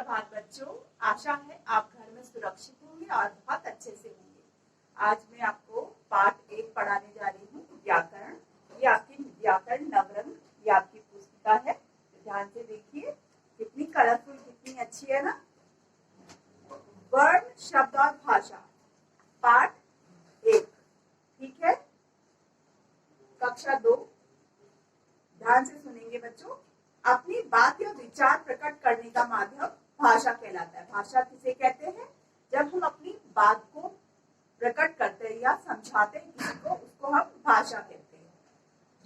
सुप्रभात बच्चों। आशा है आप घर में सुरक्षित होंगे और बहुत अच्छे से होंगे। आज मैं आपको पाठ 1 पढ़ाने जा रही हूँ, व्याकरण। ये आपकी व्याकरण नवरंग, ये आपकी पुस्तिका है। ध्यान से देखिए, कितनी कलरफुल, कितनी अच्छी है ना। वर्ण, शब्द और भाषा, पाठ 1, ठीक है। कक्षा 2। ध्यान से सुनेंगे बच्चों। अपनी बात या विचार प्रकट करने का माध्यम भाषा कहलाता है। भाषा किसे कहते हैं? जब हम अपनी बात को प्रकट करते हैं या समझाते हैं किसी को, उसको हम भाषा कहते हैं।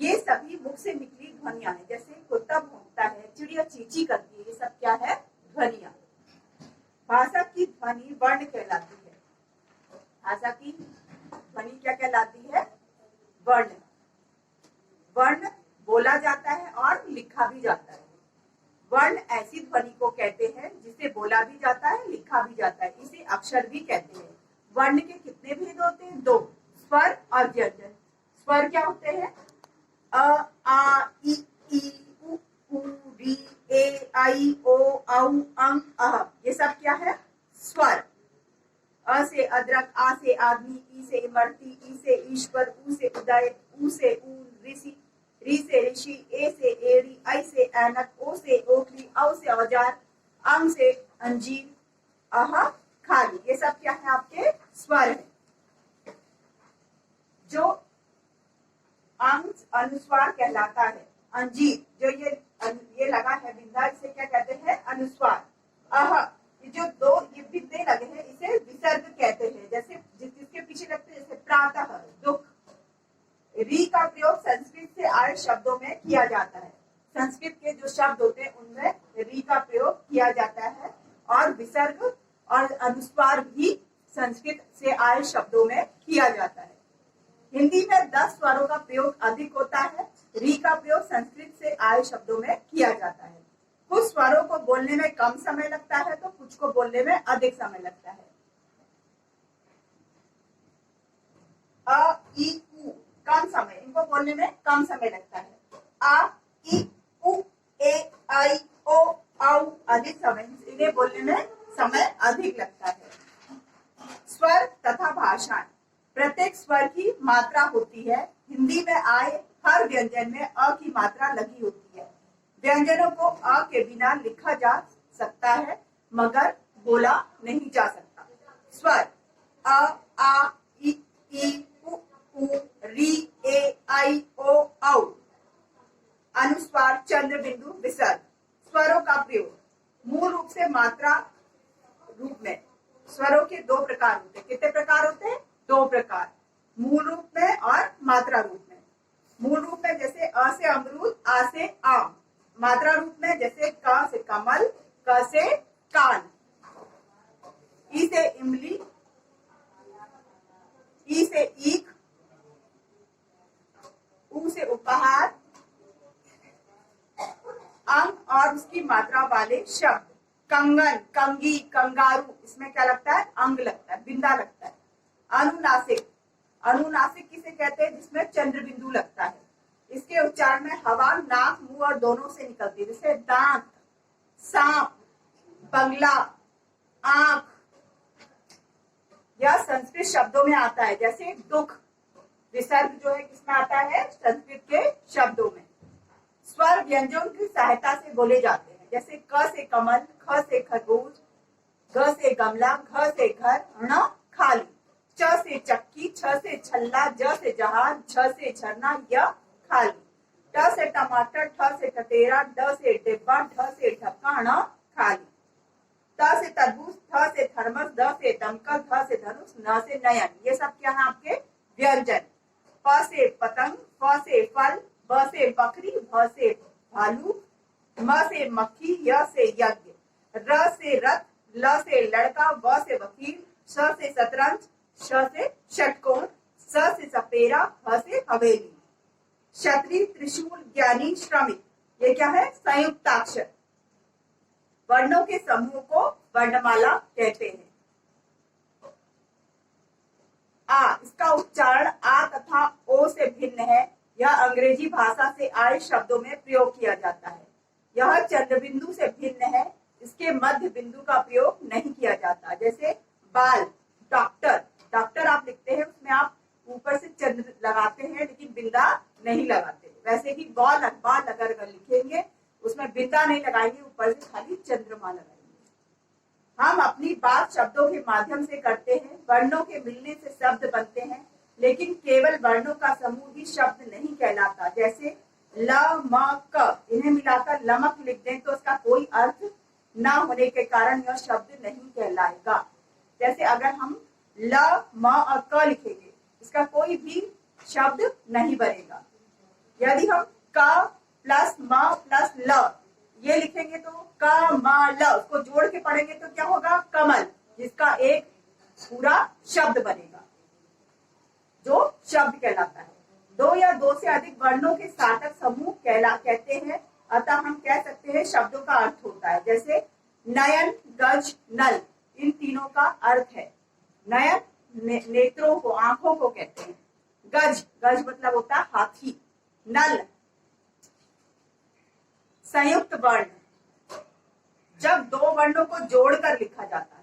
ये सभी मुख से निकली ध्वनियां हैं। जैसे कुत्ता भौंकता है, चिड़िया चींची करती है, ये सब क्या है? ध्वनियां। भाषा की ध्वनि वर्ण कहलाती है। भाषा की ध्वनि क्या कहलाती है? वर्ण। वर्ण बोला जाता है और लिखा भी जाता है। वर्ण ऐसी ध्वनि को कहते हैं जिसे बोला भी जाता है, लिखा भी जाता है। इसे अक्षर भी कहते हैं। वर्ण के कितने भेद होते हैं? 2, स्वर और व्यंजन। स्वर क्या होते हैं? अ, आ, इ, ऊ, री, ए, आई, ओ, औ, अं, अह। ये सब क्या है? स्वर। अ से अदरक, आ से आदमी, ई से इमरती, ई से ईश्वर, ऊ से उदय, ऊ से ऊन, ऋषि, री से ऋषि, ए से एड़ी, आई से ऐनक, ओ से ओखली, औ से औजार, अंग से अंजीर, अह खाली। ये सब क्या है? आपके स्वर है। जो अंग अनुस्वार कहलाता है। अंजीर, जो ये लगा है बिंदा, इसे क्या कहते हैं? अनुस्वार। अह, ये जो 2 ये बिंदे लगे हैं, इसे विसर्ग कहते हैं। जैसे जिसके पीछे लगते हैं, जैसे प्रातः, दुख। री का प्रयोग संस्कृत से आए शब्दों में किया जाता है। संस्कृत के जो शब्द होते हैं उनमें री का प्रयोग किया जाता है। और विसर्ग और अनुस्वार भी संस्कृत से आए शब्दों में किया जाता है। हिंदी में 10 स्वरों का प्रयोग अधिक होता है। री का प्रयोग संस्कृत से आए शब्दों में किया जाता है। कुछ स्वरों को बोलने में कम समय लगता है तो कुछ को बोलने में अधिक समय लगता है। अ, ई, उ कम समय, इनको बोलने में कम समय लगता है। आ, इ, उ, ए, आई, ओ, औ अधिक समय, इन्हें बोलने में समय अधिक लगता है। स्वर तथा भाषाएं। प्रत्येक स्वर की मात्रा होती है। हिंदी में आए हर व्यंजन में अ की मात्रा लगी होती है। व्यंजनों को अ के बिना लिखा जा सकता है मगर बोला नहीं जा सकता। स्वर अ, आ, इ, उ, री, ए, आई, ओ, औ। अनुस्वार, चंद्र बिंदु, विसर्ग। स्वरों का प्रयोग मूल रूप से मात्रा रूप में। स्वरों के 2 प्रकार होते हैं। कितने प्रकार होते हैं? 2 प्रकार, मूल रूप में और मात्रा रूप में। मूल रूप में जैसे अ से अमरूद, आ से आम। मात्रा रूप में जैसे क से कमल, क से कान, ई से इमली, ई से ईख, ऊ से उपहार। अंग और उसकी मात्रा वाले शब्द कंगन, कंगी, कंगारू, इसमें क्या लगता है? अंग लगता है, बिंदा लगता है। अनुनासिक, अनुनासिक किसे कहते हैं? जिसमें चंद्र बिंदु लगता है। इसके उच्चारण में हवा नाक, मुंह और दोनों से निकलती है। जैसे दांत, सांप, बंगला, आंख। यह संस्कृत शब्दों में आता है। जैसे दुख, विसर्ग जो है किसमें आता है? संस्कृत के शब्दों में। स्वर व्यंजनों की सहायता से बोले जाते हैं। जैसे क से कमल, ख से खरगोश, ग से गमला, घ से घर, ण खाली, च से चक्की, छ से छल्ला, ज से जहाज, झ से झरना, य खाली, ट से टमाटर, ठ से टटेरा, ड से डिब्बा, ढ से ढक्कन, खाली, त से तरबूज, थ से थर्मस, द से दमकल, ध से धनुष, न से नयन। ये सब क्या है? आपके व्यंजन। प से पतंग, फ से फल, ब से बकरी, भ से भालू, म से मक्खी, य से यज्ञ, र से रथ, ल से लड़का, व से वकील, श से शतरंज, श से षटकोण, स से सपेरा, ह से हवेली। क्षत्रिय, त्रिशूल, ज्ञानी, श्रमिक, ये क्या है? संयुक्ताक्षर। वर्णों के समूह को वर्णमाला कहते हैं। आ, इसका उच्चारण आ तथा ओ से भिन्न है। यह अंग्रेजी भाषा से आए शब्दों में प्रयोग किया जाता है। यह चंद्रबिंदु से भिन्न है। इसके मध्य बिंदु का प्रयोग नहीं किया जाता। जैसे बाल, डॉक्टर, डॉक्टर आप लिखते हैं उसमें आप ऊपर से चंद्र लगाते हैं लेकिन बिंदा नहीं लगाते। वैसे ही बॉल अगर लिखेंगे उसमें बिंदा नहीं लगाएंगे, ऊपर से खाली चंद्रमा लगाएंगे। हम अपनी बात शब्दों के माध्यम से करते हैं। वर्णों के मिलने से शब्द बनते हैं, लेकिन केवल वर्णों का समूह भी शब्द नहीं कहलाता। जैसे ल म क, इन्हें मिलाकर लमक लिख दें तो उसका कोई अर्थ न होने के कारण यह शब्द नहीं कहलाएगा। जैसे अगर हम ल म और क लिखेंगे इसका कोई भी शब्द नहीं बनेगा। यदि हम क प्लस म प्लस ल ये लिखेंगे तो कमल, उसको जोड़ के पढ़ेंगे तो क्या होगा, कमल, जिसका एक पूरा शब्द बनेगा जो शब्द कहलाता है। दो या दो से अधिक वर्णों के सार्थक समूह कहते हैं, अतः हम कह सकते हैं शब्दों का अर्थ होता है। जैसे नयन, गज, नल, इन तीनों का अर्थ है। नयन नेत्रों को, आंखों को कहते हैं। गज, गज मतलब होता है हाथी। नल संयुक्त वर्ण, जब दो वर्णों को जोड़कर लिखा जाता है,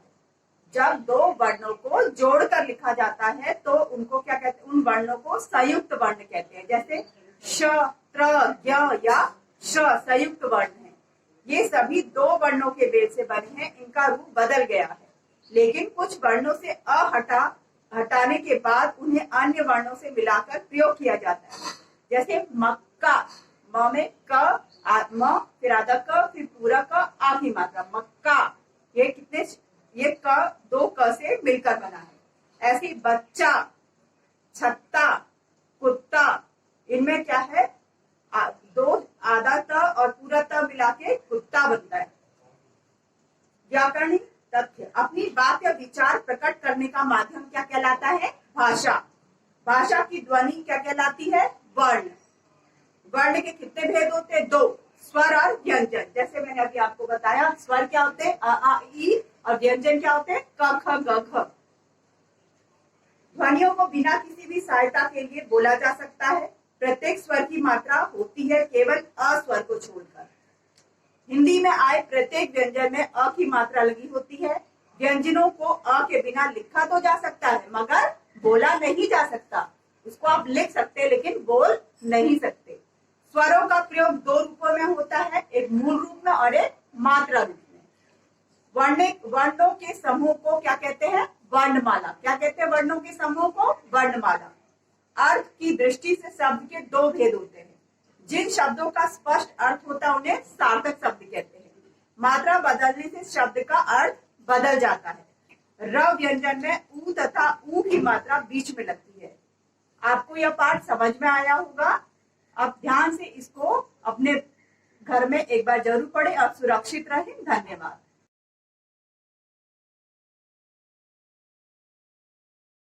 जब दो वर्णों को जोड़कर लिखा जाता है तो उनको क्या कहते हैं, उन वर्णों को संयुक्त वर्ण कहते हैं। जैसे श, त्र, य या श संयुक्त वर्ण है। ये सभी दो वर्णों के मेल से बने हैं, इनका रूप बदल गया है, लेकिन कुछ वर्णों से हटाने के बाद उन्हें अन्य वर्णों से मिलाकर प्रयोग किया जाता है। जैसे मक्का, म में क, म फिर आधा क फिर पूरा क, आ की मात्रा, मक्का। ये कितने, ये क दो क से मिलकर बना है। ऐसे बच्चा, छत्ता, कुत्ता, इनमें क्या है, दो आधा त और पूरा त मिला के कुत्ता बनता है। व्याकरणिक तथ्य, अपनी बात या विचार प्रकट करने का माध्यम क्या कहलाता है, भाषा। भाषा की ध्वनि क्या कहलाती है, वर्ण। वर्ण के कितने भेद होते हैं, दो, स्वर और व्यंजन। जैसे मैंने अभी आपको बताया, स्वर क्या होते हैं, अ आ ई, और व्यंजन क्या होते हैं, क ख ग घ। ध्वनियों को बिना किसी भी सहायता के लिए बोला जा सकता है। प्रत्येक स्वर की मात्रा होती है केवल अ स्वर को छोड़कर। हिंदी में आए प्रत्येक व्यंजन में अ की मात्रा लगी होती है। व्यंजनों को अ के बिना लिखा तो जा सकता है मगर बोला नहीं जा सकता। उसको आप लिख सकते हैं लेकिन बोल नहीं सकते। स्वरों का प्रयोग दो रूपों में होता है, एक मूल रूप में और एक मात्रा रूप में। वर्णों के समूह को क्या कहते हैं, वर्णमाला। क्या कहते हैं वर्णों के समूह को, वर्णमाला। अर्थ की दृष्टि से शब्द के दो भेद होते हैं। जिन शब्दों का स्पष्ट अर्थ होता है उन्हें सार्थक शब्द कहते हैं। मात्रा बदलने से शब्द का अर्थ बदल जाता है। र व्यंजन में ऊ तथा ऊ की मात्रा बीच में लगती है। आपको यह पाठ समझ में आया होगा। अब ध्यान से इसको अपने घर में एक बार जरूर पढ़ें और सुरक्षित रहें। धन्यवाद।